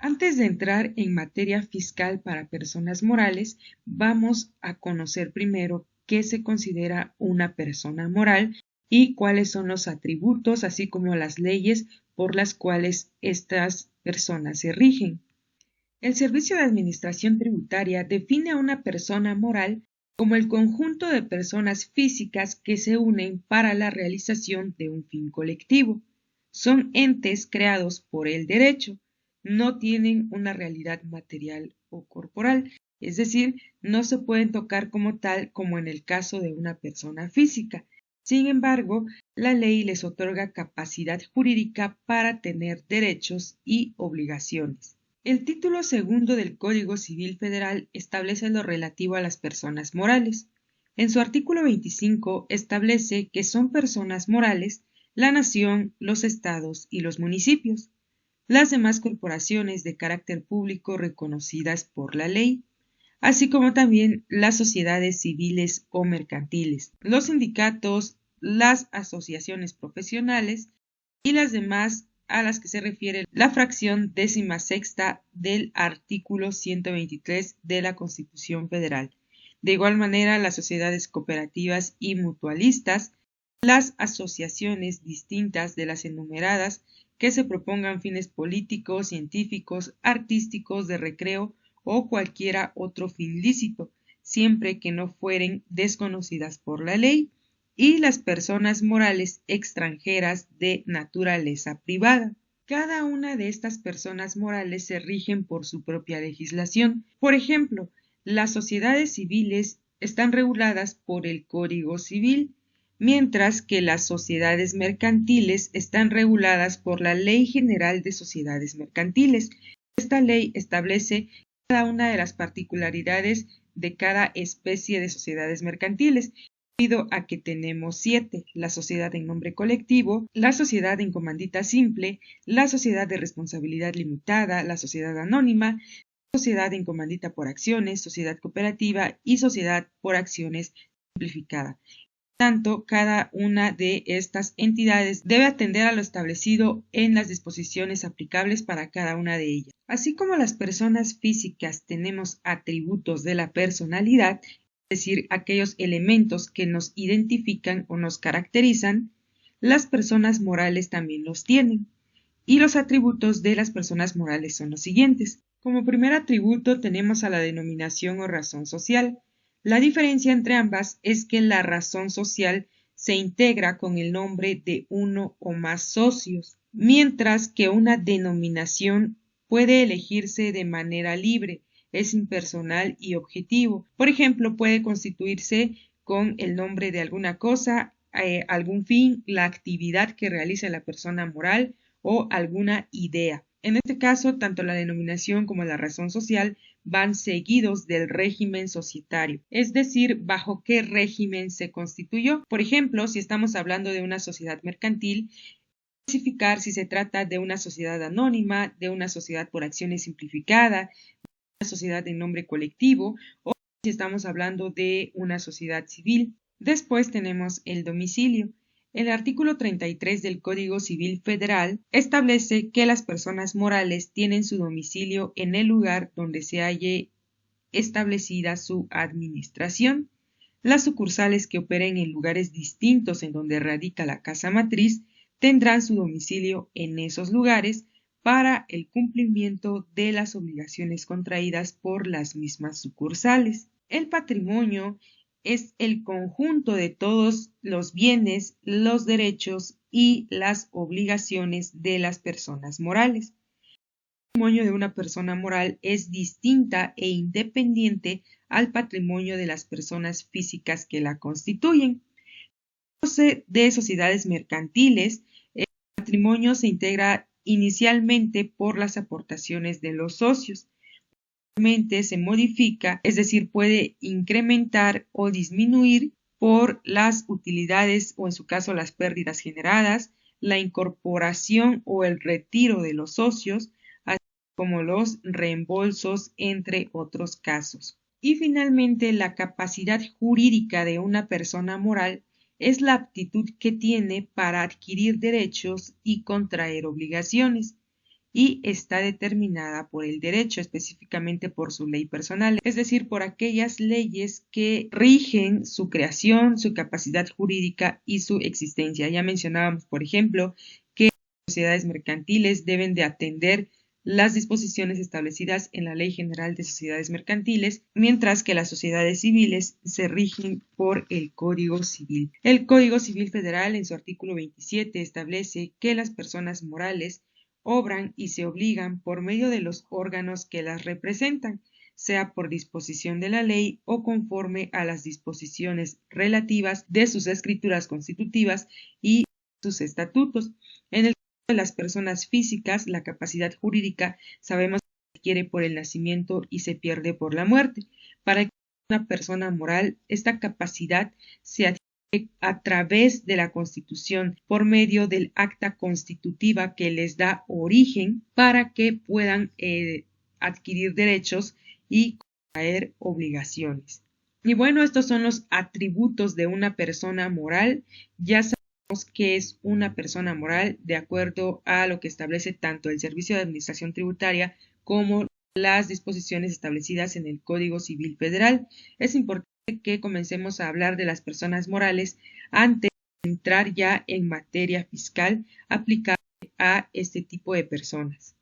Antes de entrar en materia fiscal para personas morales, vamos a conocer primero qué se considera una persona moral y cuáles son los atributos, así como las leyes por las cuales estas personas se rigen. El Servicio de Administración Tributaria define a una persona moral como el conjunto de personas físicas que se unen para la realización de un fin colectivo. Son entes creados por el derecho, no tienen una realidad material o corporal, es decir, no se pueden tocar como tal como en el caso de una persona física. Sin embargo, la ley les otorga capacidad jurídica para tener derechos y obligaciones. El título segundo del Código Civil Federal establece lo relativo a las personas morales. En su artículo 25 establece que son personas morales la nación, los estados y los municipios, las demás corporaciones de carácter público reconocidas por la ley, así como también las sociedades civiles o mercantiles, los sindicatos, las asociaciones profesionales y las demás a las que se refiere la fracción 16ª del artículo 123 de la Constitución Federal. De igual manera, las sociedades cooperativas y mutualistas, las asociaciones distintas de las enumeradas que se propongan fines políticos, científicos, artísticos, de recreo o cualquiera otro fin lícito, siempre que no fueren desconocidas por la ley, y las personas morales extranjeras de naturaleza privada. Cada una de estas personas morales se rigen por su propia legislación. Por ejemplo, las sociedades civiles están reguladas por el Código Civil, mientras que las sociedades mercantiles están reguladas por la Ley General de Sociedades Mercantiles. Esta ley establece cada una de las particularidades de cada especie de sociedades mercantiles, debido a que tenemos 7, la sociedad en nombre colectivo, la sociedad en comandita simple, la sociedad de responsabilidad limitada, la sociedad anónima, sociedad en comandita por acciones, sociedad cooperativa y sociedad por acciones simplificada. Por tanto, cada una de estas entidades debe atender a lo establecido en las disposiciones aplicables para cada una de ellas. Así como las personas físicas tenemos atributos de la personalidad, es decir, aquellos elementos que nos identifican o nos caracterizan, las personas morales también los tienen. Y los atributos de las personas morales son los siguientes. Como primer atributo tenemos a la denominación o razón social. La diferencia entre ambas es que la razón social se integra con el nombre de uno o más socios, mientras que una denominación puede elegirse de manera libre, es impersonal y objetivo. Por ejemplo, puede constituirse con el nombre de alguna cosa, algún fin, la actividad que realiza la persona moral o alguna idea. En este caso, tanto la denominación como la razón social van seguidos del régimen societario, es decir, bajo qué régimen se constituyó. Por ejemplo, si estamos hablando de una sociedad mercantil, especificar si se trata de una sociedad anónima, de una sociedad por acciones simplificada, una sociedad en nombre colectivo, o si estamos hablando de una sociedad civil. Después tenemos el domicilio. El artículo 33 del Código Civil Federal establece que las personas morales tienen su domicilio en el lugar donde se halle establecida su administración. Las sucursales que operen en lugares distintos en donde radica la casa matriz tendrán su domicilio en esos lugares para el cumplimiento de las obligaciones contraídas por las mismas sucursales. El patrimonio es el conjunto de todos los bienes, los derechos y las obligaciones de las personas morales. El patrimonio de una persona moral es distinta e independiente al patrimonio de las personas físicas que la constituyen. De sociedades mercantiles, el patrimonio se integra inicialmente por las aportaciones de los socios. Posteriormente se modifica, es decir, puede incrementar o disminuir por las utilidades o en su caso las pérdidas generadas, la incorporación o el retiro de los socios, así como los reembolsos, entre otros casos. Y finalmente, la capacidad jurídica de una persona moral es la aptitud que tiene para adquirir derechos y contraer obligaciones. y está determinada por el derecho, específicamente por su ley personal, es decir, por aquellas leyes que rigen su creación, su capacidad jurídica y su existencia. Ya mencionábamos, por ejemplo, que las sociedades mercantiles deben de atender las disposiciones establecidas en la Ley General de Sociedades Mercantiles, mientras que las sociedades civiles se rigen por el Código Civil. El Código Civil Federal, en su artículo 27, establece que las personas morales obran y se obligan por medio de los órganos que las representan, sea por disposición de la ley o conforme a las disposiciones relativas de sus escrituras constitutivas y sus estatutos. En el caso de las personas físicas, la capacidad jurídica sabemos que se adquiere por el nacimiento y se pierde por la muerte. Para una persona moral, esta capacidad se adquiere a través de la Constitución por medio del acta constitutiva que les da origen para que puedan adquirir derechos y contraer obligaciones. Y bueno, estos son los atributos de una persona moral. Ya sabemos qué es una persona moral de acuerdo a lo que establece tanto el Servicio de Administración Tributaria como las disposiciones establecidas en el Código Civil Federal. Es importante que comencemos a hablar de las personas morales antes de entrar ya en materia fiscal aplicable a este tipo de personas.